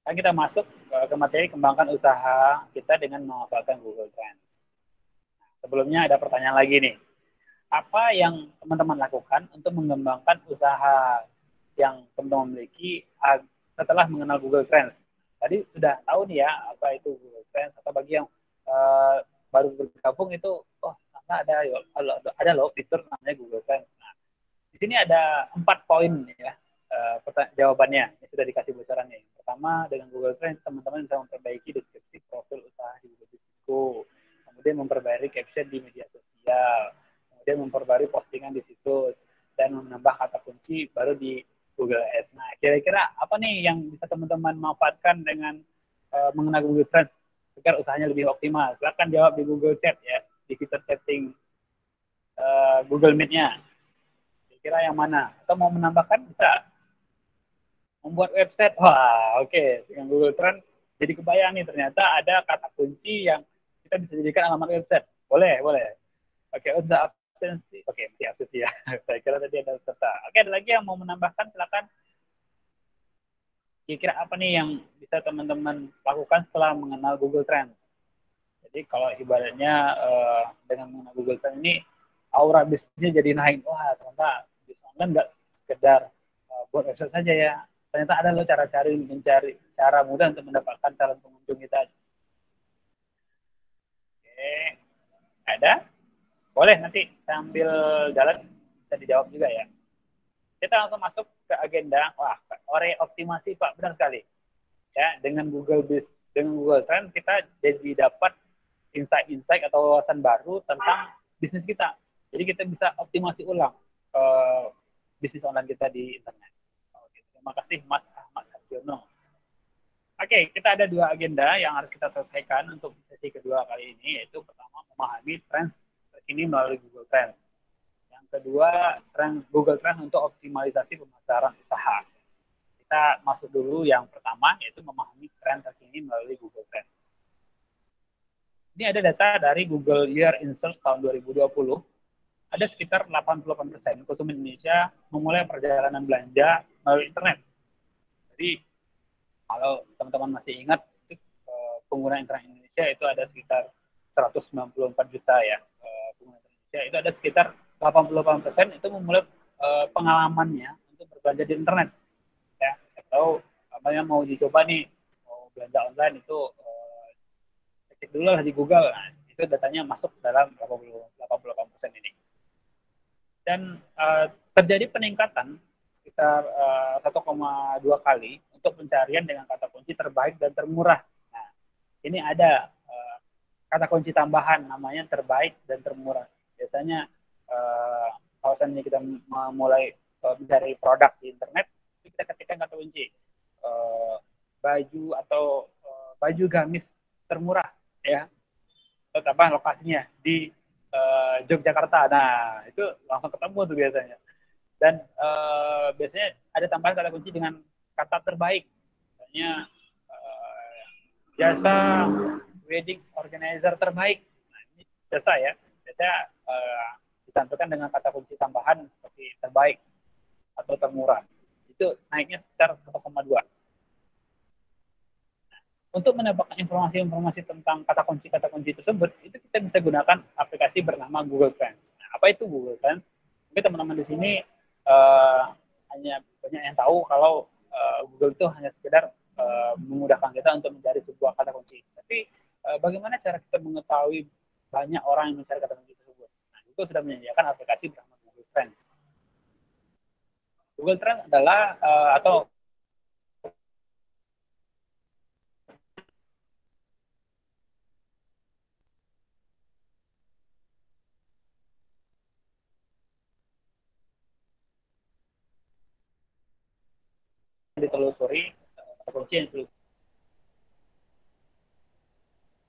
Sekarang kita masuk ke materi kembangkan usaha kita dengan memanfaatkan Google Trends. Sebelumnya ada pertanyaan lagi nih. Apa yang teman-teman lakukan untuk mengembangkan usaha yang teman-teman miliki setelah mengenal Google Trends? Tadi sudah tahu nih ya apa itu Google Trends, atau bagi yang baru bergabung itu, oh ada loh fitur namanya Google Trends. Nah, di sini ada 4 poin ya jawabannya. Ini sudah dikasih bocorannya. Pertama, dengan Google Trends teman-teman bisa memperbaiki deskripsi profil usaha di Google Businessku, kemudian memperbarui caption di media sosial, kemudian memperbarui postingan di situs, dan menambah kata kunci baru di Google Ads. Nah, kira-kira apa nih yang bisa teman-teman manfaatkan dengan mengenal Google Trends agar usahanya lebih optimal? Silahkan jawab di Google Chat ya, di fitur chatting Google Meet-nya. Kira yang mana? Atau mau menambahkan bisa membuat website. Wah, oke. Dengan Google Trends jadi kebayang nih, ternyata ada kata kunci yang kita bisa jadikan alamat website. Boleh, boleh. Oke, udah absensi. Oke, masih absensi ya. Saya kira tadi ada serta. Oke, ada lagi yang mau menambahkan, silakan. Kira-kira apa nih yang bisa teman-teman lakukan setelah mengenal Google Trends? Jadi kalau ibaratnya dengan mengenal Google Trends ini, aura bisnisnya jadi naik. Wah, ternyata bisnis online nggak sekedar buat website saja ya. Ternyata ada loh cara mencari cara mudah untuk mendapatkan calon pengunjung kita. Oke, ada? Boleh nanti sambil jalan bisa dijawab juga ya. Kita langsung masuk ke agenda. Wah, optimasi Pak, benar sekali. Ya, dengan Google Trends kita jadi dapat insight atau wawasan baru tentang bisnis kita. Jadi kita bisa optimasi ulang bisnis online kita di internet. Oke, terima kasih Mas Ahmad Sarjono. Oke, kita ada 2 agenda yang harus kita selesaikan untuk sesi kedua kali ini, yaitu pertama memahami trends terkini melalui Google Trends. Yang kedua, Google Trends untuk optimalisasi pemasaran usaha. Kita masuk dulu yang pertama, yaitu memahami tren terkini melalui Google Trends. Ini ada data dari Google Year in Search tahun 2020. Ada sekitar 88% konsumen Indonesia memulai perjalanan belanja melalui internet. Jadi kalau teman-teman masih ingat, pengguna internet Indonesia itu ada sekitar 194 juta ya. Pengguna Indonesia itu ada sekitar 88% itu memulai pengalamannya untuk berbelanja di internet. Ya, atau apa yang mau dicoba nih, mau belanja online itu cek dulu lah di Google. Nah, itu datanya masuk dalam 88% ini. Dan terjadi peningkatan sekitar 1,2 kali untuk pencarian dengan kata kunci terbaik dan termurah. Nah, ini ada kata kunci tambahan namanya terbaik dan termurah. Biasanya kalau ini kita memulai mencari produk di internet, kita ketikkan kata kunci baju atau baju gamis termurah ya, atau tambah lokasinya di Yogyakarta. Nah, itu langsung ketemu tuh biasanya. Dan biasanya ada tambahan kata kunci dengan kata terbaik. Misalnya jasa wedding organizer terbaik. Nah, ini jasa ya. Biasanya ditampilkan dengan kata kunci tambahan seperti terbaik atau termurah. Itu naiknya sekitar 1,2. Untuk mendapatkan informasi-informasi tentang kata kunci tersebut, itu kita bisa gunakan aplikasi bernama Google Trends. Nah, apa itu Google Trends? Mungkin teman-teman di sini hanya banyak yang tahu kalau Google itu hanya sekedar memudahkan kita untuk mencari sebuah kata kunci. Tapi bagaimana cara kita mengetahui banyak orang yang mencari kata kunci tersebut? Nah, Google sudah menyediakan aplikasi bernama Google Trends. Google Trends adalah atau ditelusuri kunci yang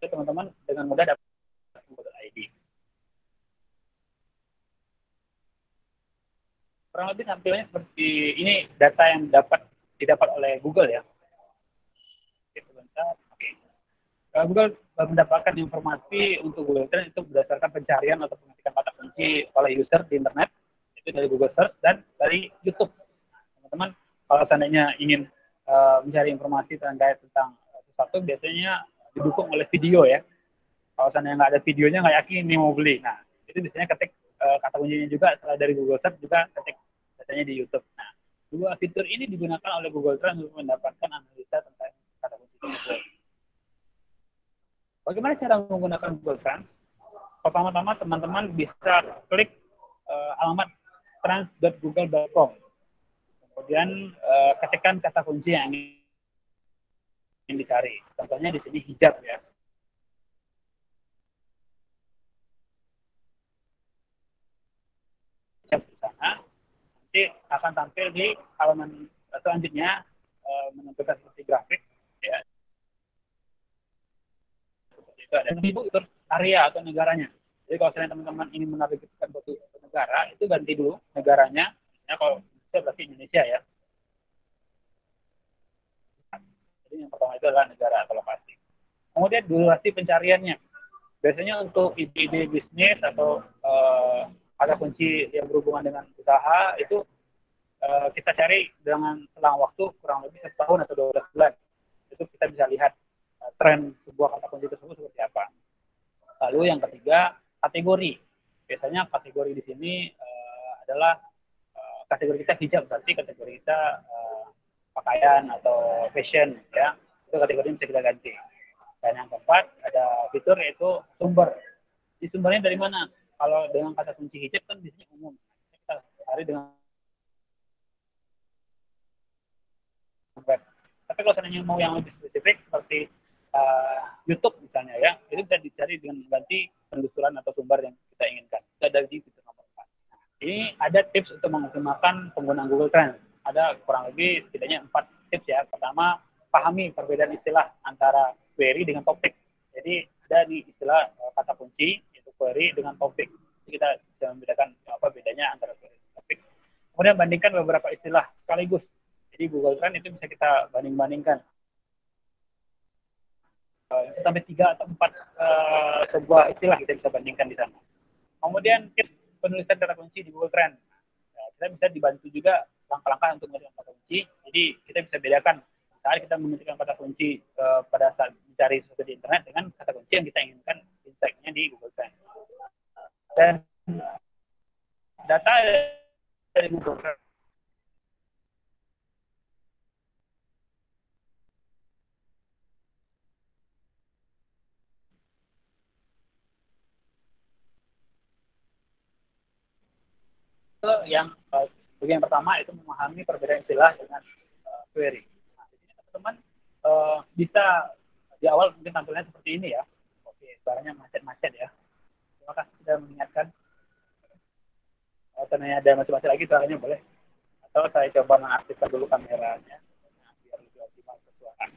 teman-teman dengan mudah dapat Google ID. Kurang lebih tampilannya seperti ini, data yang didapat oleh Google ya. Oke, sebentar. Oke. Google mendapatkan informasi untuk Google Trends itu berdasarkan pencarian atau pengetikan kata kunci oleh user di internet, itu dari Google Search dan dari YouTube. Teman-teman, kalau seandainya ingin mencari informasi terkait tentang sesuatu biasanya didukung oleh video ya. Kalau seandainya nggak ada videonya nggak yakin ini mau beli. Nah, itu biasanya ketik kata kuncinya juga setelah dari Google Search juga ketik biasanya di YouTube. Nah, dua fitur ini digunakan oleh Google Trends untuk mendapatkan analisa tentang kata kunci tersebut. Bagaimana cara menggunakan Google Trends? Pertama-tama teman-teman bisa klik alamat trends.google.com. Kemudian ketikkan kata kunci yang ingin dicari. Contohnya di sini hijab ya. Hijab di sana. Nanti akan tampil di halaman selanjutnya menentukan seperti grafik ya. Seperti itu ada ibu terus area atau negaranya. Jadi kalau misalnya teman-teman ingin menargetkan suatu negara, itu ganti dulu negaranya. Ya kalau bisa berarti Indonesia ya. Jadi yang pertama itu adalah negara atau lokasi. Kemudian durasi pencariannya. Biasanya untuk ide-ide bisnis atau kata kunci yang berhubungan dengan usaha itu kita cari dengan selang waktu kurang lebih 1 tahun atau 12 bulan. Itu kita bisa lihat tren sebuah kata kunci tersebut seperti apa. Lalu yang ketiga, kategori. Biasanya kategori di sini adalah kategori kita hijab, berarti kategori kita pakaian atau fashion ya. Itu kategori yang bisa kita ganti. Dan yang keempat ada fitur yaitu sumber. Di sumbernya dari mana? Kalau dengan kata kunci hijab kan biasanya umum. Kita cari dengan web. Tapi kalau seandainya mau yang lebih spesifik seperti YouTube misalnya ya, itu bisa dicari dengan mengganti penelusuran atau sumber yang kita inginkan. Itu ada di fitur nomor 4. Ini ada tips untuk mengoptimalkan penggunaan Google Trends. Ada kurang lebih setidaknya 4 tips ya. Pertama, pahami perbedaan istilah antara query dengan topik. Jadi ada di istilah kata kunci yaitu query dengan topik. Jadi kita bisa membedakan apa bedanya antara query dan topik. Kemudian bandingkan beberapa istilah sekaligus. Jadi Google Trends itu bisa kita banding-bandingkan. Bisa sampai 3 atau 4 sebuah istilah kita bisa bandingkan di sana. Kemudian tips penulisan kata kunci di Google Trends. Nah, kita bisa dibantu juga langkah-langkah untuk mengetik kata kunci. Jadi kita bisa bedakan saat kita mengetikkan kata kunci pada saat mencari sesuatu di internet dengan kata kunci yang kita inginkan insight-nya di Google Trends. Dan data dari Google Trends yang bagian pertama itu memahami perbedaan istilah dengan query. Nah, di sini teman-teman bisa di awal mungkin tampilnya seperti ini ya. Oke, suaranya macet-macet ya. Terima kasih sudah mengingatkan. Kalau seandainya ada macet-macet lagi suaranya boleh. Atau saya coba mengaktifkan dulu kameranya biar lebih optimal suara.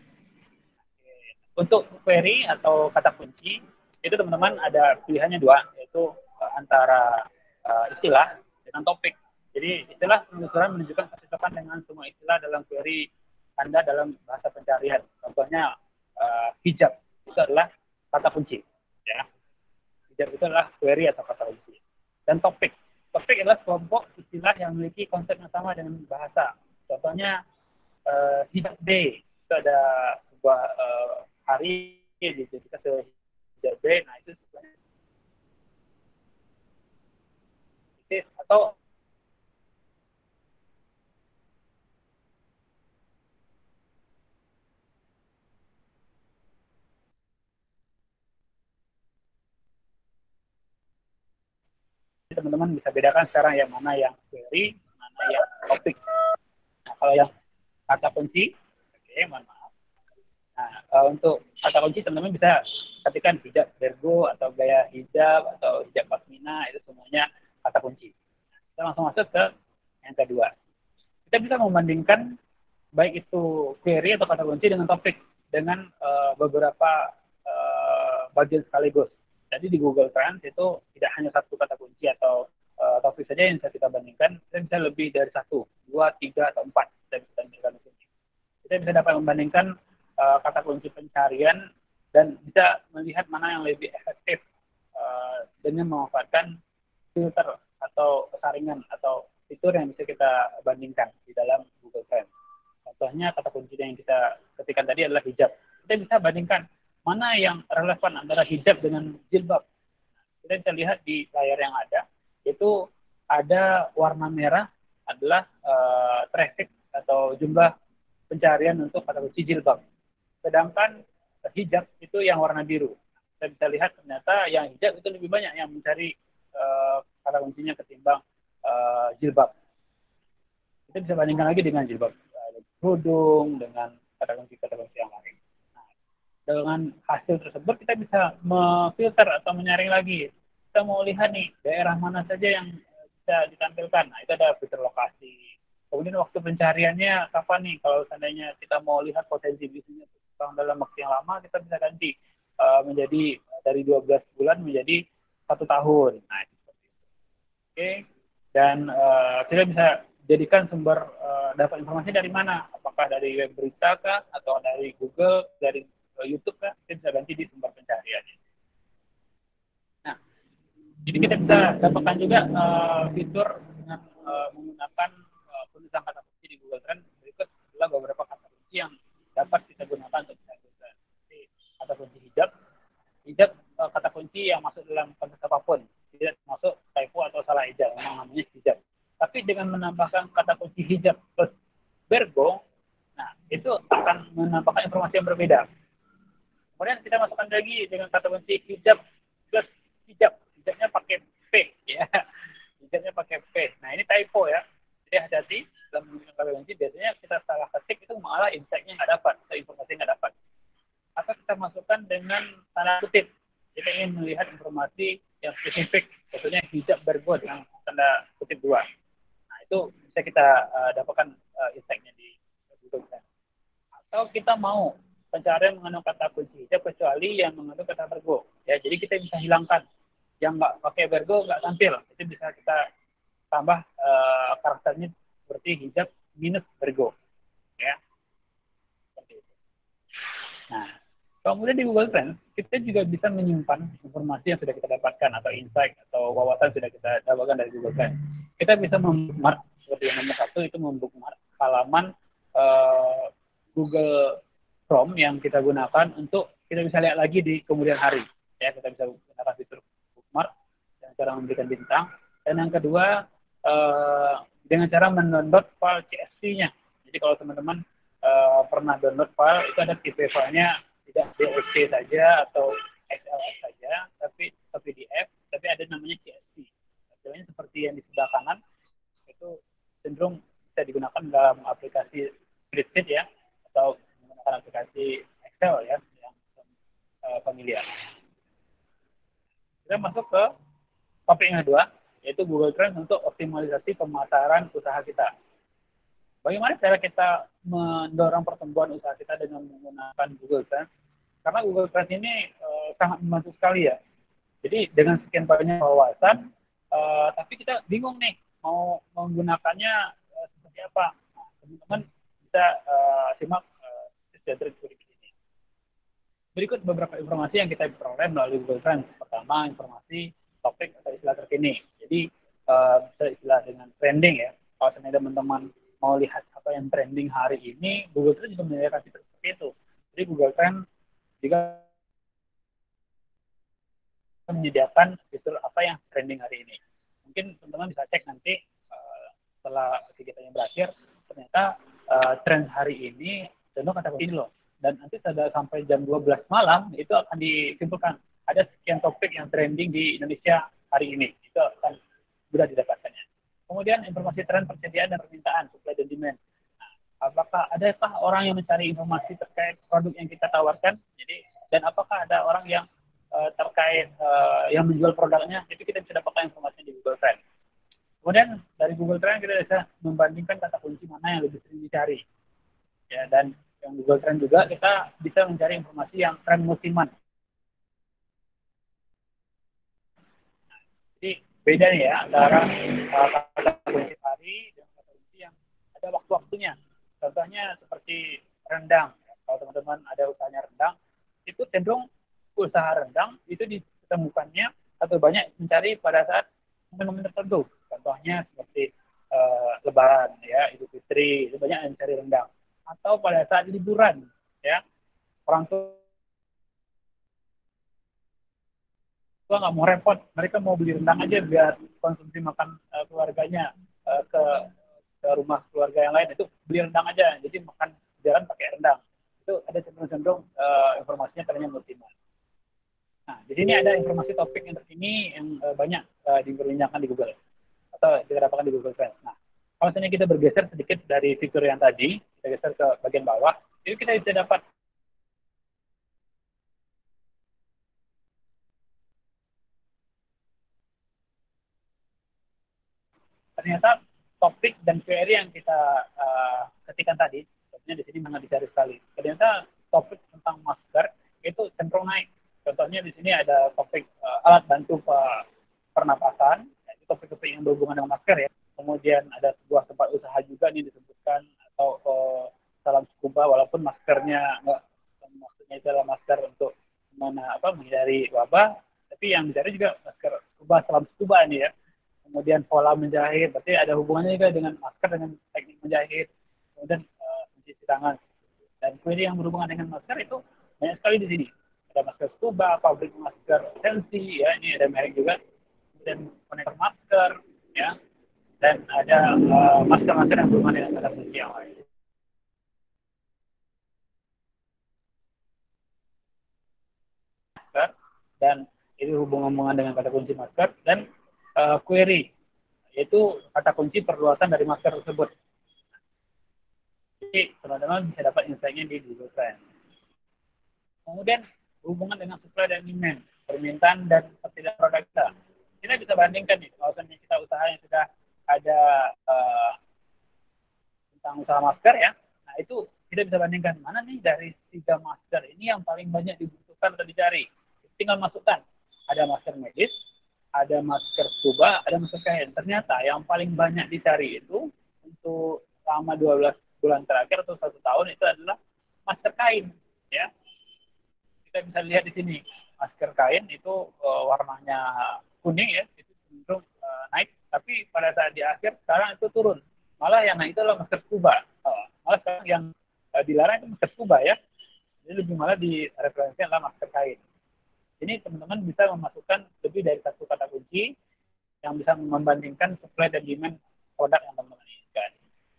Oke. Untuk query atau kata kunci itu teman-teman ada pilihannya dua, yaitu antara istilah dengan topik. Jadi istilah penelusuran menunjukkan kecocokan dengan semua istilah dalam query Anda dalam bahasa pencarian. Contohnya hijab itu adalah kata kunci. Ya. Hijab itu adalah query atau kata kunci. Dan topik. Topik adalah kelompok istilah yang memiliki konsep yang sama dengan bahasa. Contohnya hijab day itu ada sebuah hari kita hijab day. Nah itu atau teman-teman bisa bedakan sekarang yang mana yang query, mana yang topik. Nah, kalau yang kata kunci, oke, mohon maaf. Nah, untuk kata kunci teman-teman bisa ketikkan hijab Virgo atau gaya hijab atau hijab pasmina, itu semuanya kata kunci. Kita langsung masuk ke yang kedua. Kita bisa membandingkan baik itu query atau kata kunci dengan topik dengan beberapa bagian sekaligus. Jadi di Google Trends itu tidak hanya satu kata kunci atau topik saja yang bisa kita bandingkan, kita bisa lebih dari 1, 2, 3, atau 4 kita bisa bandingkan di sini. Kita bisa dapat membandingkan kata kunci pencarian dan bisa melihat mana yang lebih efektif dengan memanfaatkan filter atau saringan atau fitur yang bisa kita bandingkan di dalam Google Trends. Contohnya kata kunci yang kita ketikkan tadi adalah hijab. Kita bisa bandingkan mana yang relevan antara hijab dengan jilbab. Kita bisa lihat di layar yang ada, itu ada warna merah adalah traffic atau jumlah pencarian untuk kata kunci jilbab. Sedangkan hijab itu yang warna biru. Kita bisa lihat ternyata yang hijab itu lebih banyak yang mencari kata kuncinya ketimbang jilbab. Kita bisa bandingkan lagi dengan jilbab kerudung, dengan kata kunci yang lain. Nah, dengan hasil tersebut kita bisa memfilter atau menyaring lagi. Kita mau lihat nih daerah mana saja yang bisa ditampilkan. Nah, itu ada fitur lokasi. Kemudian waktu pencariannya kapan nih? Kalau seandainya kita mau lihat potensi bisnisnya dalam waktu yang lama, kita bisa ganti menjadi dari 12 bulan menjadi 1 tahun. Nah, seperti itu. Oke. Dan kita bisa jadikan sumber dapat informasi dari mana? Apakah dari web berita kah, atau dari Google, dari YouTube kah? Kita bisa ganti di sumber pencariannya. Nah, jadi kita bisa dapatkan juga fitur dengan menggunakan penulisan kata kunci di Google Trend. Berikut adalah beberapa kata kunci yang dapat kita gunakan untuk mencari. Kata kunci hijab kata kunci yang masuk dalam konteks apapun, tidak masuk typo atau salah ejaan, memang namanya hijab. Tapi dengan menambahkan kata kunci hijab plus Bergo, nah itu akan menambahkan informasi yang berbeda. Kemudian kita masukkan lagi dengan kata kunci hijab plus hijab. Hijabnya pakai P, ya. Hijabnya pakai P. Nah ini typo ya. Jadi hati-hati dalam menggunakan kata kunci. Biasanya kita salah ketik itu malah insight-nya nggak dapat, atau informasi nggak dapat. Atau kita masukkan dengan tanda kutip. Kita ingin melihat informasi yang spesifik, contohnya hijab Bergo dengan tanda kutip 2. Itu bisa kita dapatkan insight-nya di Google Trend. Atau kita mau pencarian mengandung kata kunci hijab kecuali yang mengandung kata Bergo. Ya, jadi kita bisa hilangkan yang nggak pakai Bergo, nggak tampil. Itu bisa kita tambah karakternya seperti hijab minus Bergo. Ya, seperti itu. Nah, kemudian di Google Trends, kita juga bisa menyimpan informasi yang sudah kita dapatkan atau insight atau wawasan sudah kita dapatkan dari Google Trends. Kita bisa membookmark seperti yang nomor 1 itu membookmark halaman Google Chrome yang kita gunakan untuk kita bisa lihat lagi di kemudian hari. Ya, kita bisa gunakan fitur bookmark dengan cara memberikan bintang. Dan yang kedua dengan cara mendownload file CSV-nya. Jadi kalau teman-teman pernah download file, itu ada tipe filenya tidak DOC saja atau XLS saja, tapi PDF, tapi ada namanya CSV. Hasilnya seperti yang di sebelah kanan, itu cenderung bisa digunakan dalam aplikasi spreadsheet ya, atau menggunakan aplikasi Excel ya, yang familiar. Kita masuk ke topik yang kedua, yaitu Google Trends untuk optimalisasi pemasaran usaha kita. Bagaimana cara kita mendorong pertumbuhan usaha kita dengan menggunakan Google Trends? Karena Google Trends ini sangat membantu sekali ya. Jadi dengan sekian banyak wawasan, tapi kita bingung nih mau menggunakannya seperti apa. Nah, teman-teman bisa simak tutorial berikut ini. Berikut beberapa informasi yang kita peroleh melalui Google Trends. Pertama, informasi topik atau istilah terkini. Jadi bisa istilah dengan trending ya. Kalau seandainya teman-teman mau lihat apa yang trending hari ini, Google Trends juga menyediakan fitur seperti itu. Jadi Google Trends juga menyediakan fitur apa yang trending hari ini. Mungkin teman-teman bisa cek nanti setelah kegiatannya berakhir, ternyata tren hari ini contoh kata ini loh. Dan nanti sampai jam 12 malam itu akan disimpulkan ada sekian topik yang trending di Indonesia hari ini. Itu akan mudah didapatkannya. Kemudian informasi tren persediaan dan permintaan, supply dan demand. Nah, adakah orang yang mencari informasi terkait produk yang kita tawarkan? Jadi, dan apakah ada orang yang terkait yang menjual produknya? Itu kita bisa dapatkan informasi di Google Trends. Kemudian dari Google Trends kita bisa membandingkan kata kunci mana yang lebih sering dicari. Ya, dan yang Google Trends juga kita bisa mencari informasi yang tren musiman. Jadi beda nih ya antara kata kunci hari dan kata kunci yang ada waktu-waktunya. Contohnya seperti rendang. Kalau teman-teman ada usahanya rendang, itu cenderung usaha rendang itu ditemukannya atau banyak mencari pada saat momen-momen tertentu. Contohnya seperti Lebaran, ya, Idul Fitri, itu banyak yang mencari rendang. atau pada saat liburan, ya. Orang tua nggak mau repot, mereka mau beli rendang aja biar konsumsi makan keluarganya ke rumah keluarga yang lain, itu beli rendang aja, jadi makan jalan pakai rendang. Itu ada cenderung-cenderung informasinya katanya multiman. Nah, di sini ada informasi topik yang terkini yang banyak diperbincangkan di Google atau diterapkan di Google Trends. Nah, kalau misalnya kita bergeser sedikit dari fitur yang tadi, kita geser ke bagian bawah, itu kita bisa dapat ternyata topik dan query yang kita ketikkan tadi, sebenarnya di sini sangat dicari sekali. Ternyata topik tentang masker itu cenderung naik. Contohnya di sini ada topik alat bantu pernapasan, itu topik-topik yang berhubungan dengan masker ya. Kemudian ada sebuah tempat usaha juga nih disebutkan, atau salam scuba, walaupun maskernya nggak, maksudnya itu adalah masker untuk menghindari wabah, tapi yang dicari juga masker scuba, salam scuba ini ya. Kemudian pola menjahit, berarti ada hubungannya juga dengan masker, dengan teknik menjahit, kemudian mencuci tangan. Dan query yang berhubungan dengan masker itu banyak sekali di sini. Ada masker scuba, pabrik masker Sensi, ya, ini ada merek juga. Kemudian konektor masker, ya, dan ada masker-masker yang berhubungan dengan kata kunci yang lain. Masker, dan itu hubungan dengan kata kunci masker, dan query, yaitu kata kunci perluasan dari masker tersebut. Jadi teman-teman bisa dapat insight-nya di Google Trends. Kemudian hubungan dengan supply dan demand, permintaan dan persediaan produk kita. Kita bisa bandingkan nih, kalau kita usaha yang sudah ada tentang usaha masker ya. Nah itu kita bisa bandingkan mana nih dari 3 masker ini yang paling banyak dibutuhkan atau dicari. Tinggal masukkan. Ada masker medis, ada masker scuba, ada masker kain. Ternyata yang paling banyak dicari itu untuk selama 12 bulan terakhir atau 1 tahun itu adalah masker kain. Ya, kita bisa lihat di sini masker kain itu warnanya kuning ya, itu cenderung naik. Tapi pada saat di akhir sekarang itu turun. Malah yang naik itu adalah masker scuba. Malah sekarang yang dilarang itu masker scuba ya. Jadi lebih malah direferensikan adalah masker kain. Ini teman-teman bisa memasukkan lebih dari 1 kata kunci yang bisa membandingkan supply dan demand produk yang teman-teman inginkan.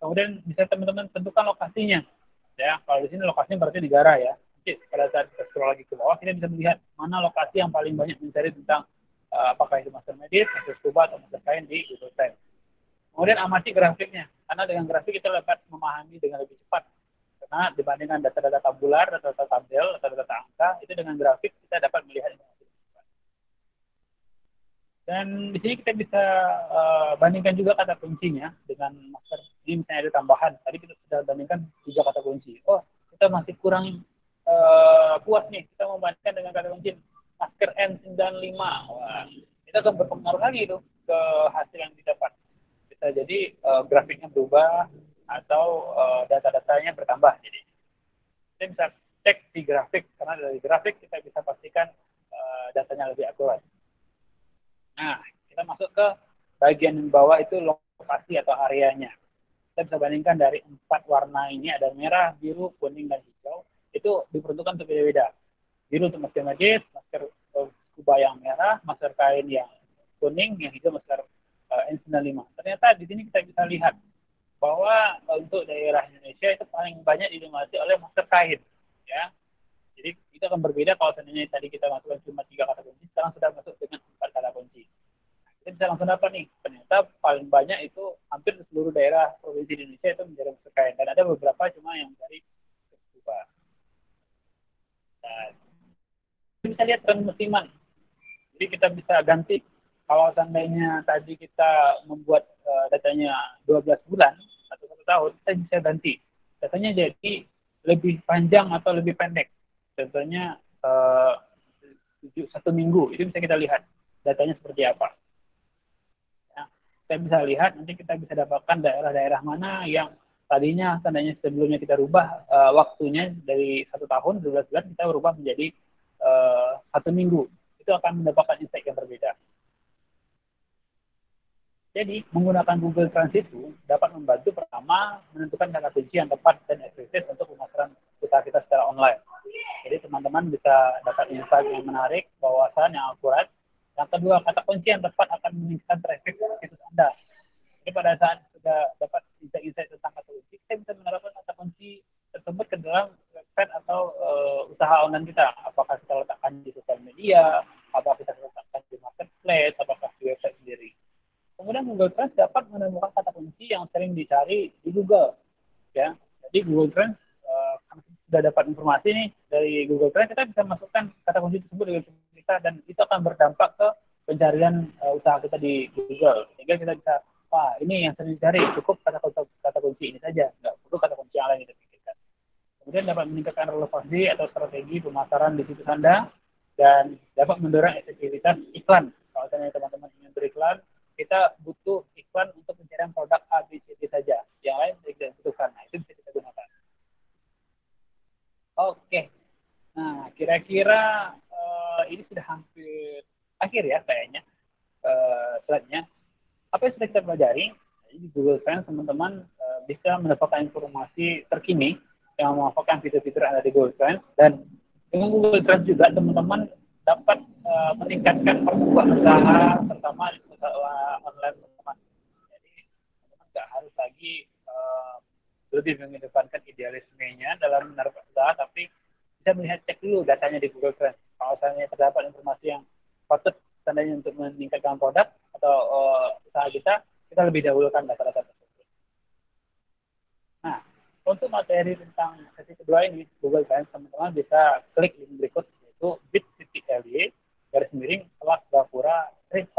Kemudian bisa teman-teman tentukan lokasinya. Ya, kalau di sini lokasinya berarti negara ya. Jadi pada saat kita scroll lagi ke bawah, kita bisa melihat mana lokasi yang paling banyak mencari tentang apakah itu masker medis, masker scuba, atau masker kain di Google Trends. Kemudian amati grafiknya, karena dengan grafik kita dapat memahami dengan lebih cepat. Karena dibandingkan data-data tabular, data-data tabel, data-data angka, itu dengan grafik kita dapat melihat informasi. Dan di sini kita bisa bandingkan juga kata kuncinya dengan masker. Ini misalnya ada tambahan. Tadi kita sudah bandingkan 3 kata kunci. Oh, kita masih kurang puas nih. Kita mau bandingkan dengan kata kunci masker N95. Wah, kita akan berpengaruh lagi itu ke hasil yang didapat. Bisa jadi grafiknya berubah atau data-datanya bertambah. Jadi kita bisa cek di grafik, karena dari grafik kita bisa pastikan datanya lebih akurat. Nah, kita masuk ke bagian bawah itu lokasi atau areanya. Kita bisa bandingkan dari 4 warna ini, ada merah, biru, kuning, dan hijau. Itu diperuntukkan untuk beda-beda. Biru untuk masker medis, masker scuba yang merah, masker kain yang kuning, yang hijau masker N95. Ternyata di sini kita bisa lihat bahwa untuk daerah Indonesia itu paling banyak didominasi oleh masker kain. Ya, jadi itu akan berbeda kalau seandainya tadi kita masukkan cuma 3 kata kunci, sekarang sudah masuk dengan 4 kata kunci. Nah, kita bisa langsung dapat nih, ternyata paling banyak itu hampir di seluruh daerah provinsi di Indonesia itu mencari masker kain. Dan ada beberapa cuma yang dari scuba. Dan kita bisa lihat tren musiman. Jadi kita bisa ganti, kalau seandainya tadi kita membuat datanya 12 bulan atau 1 tahun, kita bisa ganti. Datanya jadi lebih panjang atau lebih pendek. Contohnya 1 minggu, itu bisa kita lihat datanya seperti apa. Ya, kita bisa lihat, nanti kita bisa dapatkan daerah-daerah mana yang tadinya tandanya sebelumnya kita rubah waktunya dari 1 tahun, 12 bulan, kita rubah menjadi 1 minggu. Itu akan mendapatkan insight yang berbeda. Jadi, menggunakan Google Translate itu dapat membantu pertama menentukan kata kunci yang tepat dan efektif untuk pemasaran usaha kita secara online. Jadi, teman-teman bisa dapat insight yang menarik, wawasan yang akurat. Yang kedua, kata kunci yang tepat akan meningkatkan traffic situs Anda. Jadi, pada saat sudah dapat insight tentang kata kunci, kita bisa menerapkan kata kunci tersebut ke dalam website atau usaha online kita. Apakah kita letakkan di sosial media, apakah kita letakkan di marketplace, apakah di website sendiri. Kemudian Google Trends dapat menemukan kata kunci yang sering dicari di Google. Ya, jadi Google Trends karena sudah dapat informasi nih dari Google Trends, kita bisa masukkan kata kunci tersebut di website kita dan itu akan berdampak ke pencarian usaha kita di Google. Sehingga kita bisa, wah ini yang sering dicari, cukup kata kunci ini saja, nggak perlu kata kunci yang lain kita pikirkan. Kemudian dapat meningkatkan relevansi atau strategi pemasaran di situs Anda dan dapat mendorong efektivitas iklan. Kalau misalnya teman-teman ingin beriklan, kita butuh iklan untuk pencarian produk A, B, C, D saja. Yang lain tidak dibutuhkan. Nah, itu bisa kita gunakan. Oke. Nah, kira-kira ini sudah hampir akhir ya kayaknya slide-nya. Apa yang sudah kita pelajari? Di Google Trends, teman-teman bisa mendapatkan informasi terkini yang memanfaatkan fitur-fitur yang ada di Google Trends. Dan dengan Google Trends juga, teman-teman dapat meningkatkan pertumbuhan usaha, terutama usaha online teman-teman. Jadi teman-teman nggak harus lagi lebih mengedepankan idealismenya dalam menaruh usaha, tapi bisa melihat cek dulu datanya di Google Trends. Kalau misalnya terdapat informasi yang patut tandanya untuk meningkatkan produk atau usaha kita lebih dahulukan data-data tersebut. Nah, untuk materi tentang sesi kedua ini, Google Trends, teman-teman bisa klik link berikut, yaitu bit.ly /kelas Gapura 06.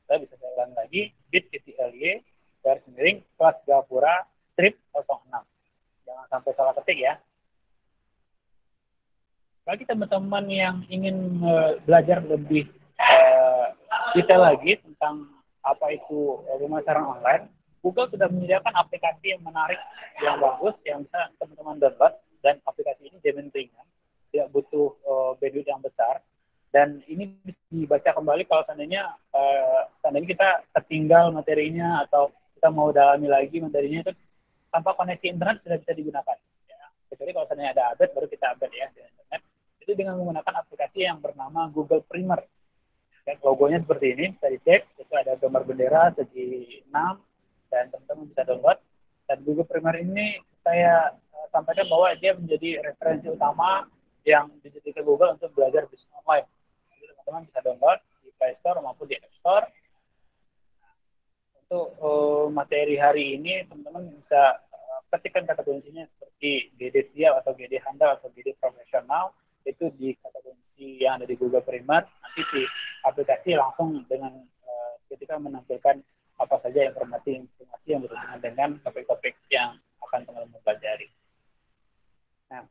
Saya bisa saya ulang lagi, bit.ly kelas Gapura 06. Jangan sampai salah ketik ya. Bagi teman-teman yang ingin belajar lebih detail lagi tentang apa itu pemasaran online, Google sudah menyediakan aplikasi yang menarik, yang bagus, yang bisa teman-teman download, dan aplikasi ini jamin ringan, tidak butuh bandwidth yang besar, dan ini bisa dibaca kembali kalau seandainya kita tertinggal materinya atau kita mau dalami lagi materinya, itu tanpa koneksi internet sudah bisa digunakan. Ya. Kecuali kalau seandainya ada update, baru kita update ya di internet. Itu dengan menggunakan aplikasi yang bernama Google Primer. Dan logonya seperti ini, bisa dicek, itu ada gambar bendera segi 6, dan teman-teman bisa download. Dan Google Primer ini saya sampaikan bahwa dia menjadi referensi utama yang dijadikan Google untuk belajar bisnis online. Jadi teman-teman bisa download di Play Store maupun di App Store. Untuk materi hari ini, teman-teman bisa ketikkan kata kuncinya seperti GD siap atau GD handal atau GD profesional, itu di kata kunci yang ada di Google Primer. Nanti di aplikasi langsung dengan ketika menampilkan apa saja informasi yang berhubungan dengan topik-topik yang akan teman-teman pelajari. Nah,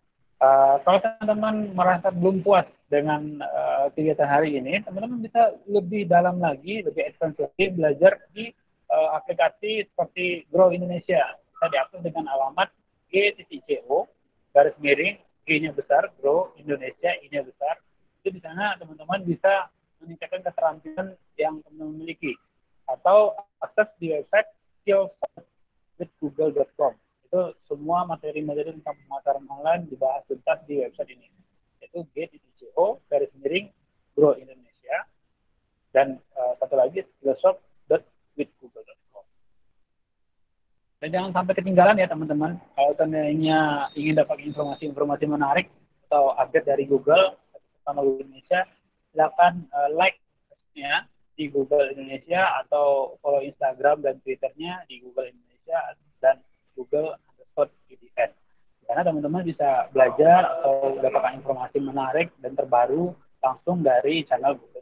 kalau teman-teman merasa belum puas dengan kegiatan hari ini, teman-teman bisa lebih dalam lagi, lebih advance lagi belajar di aplikasi seperti Grow Indonesia. Bisa diakses dengan alamat g.co G-nya besar, Grow Indonesia, I-nya besar. Itu di sana teman-teman bisa meningkatkan keterampilan yang teman-teman miliki. Atau akses di website skillswithgoogle.com. Itu semua materi-materi tentang pemasaran online dibahas tuntas di website ini. Yaitu g.co Grow Indonesia. Dan satu lagi skillshop.withgoogle.com. Dan jangan sampai ketinggalan ya teman-teman. Kalau seandainya ingin dapat informasi-informasi menarik atau update dari Google sama Google Indonesia, silakan like ya di Google Indonesia atau follow Instagram dan Twitternya di Google Indonesia dan Google_IDN. Karena teman-teman bisa belajar atau dapatkan informasi menarik dan terbaru langsung dari channel Google.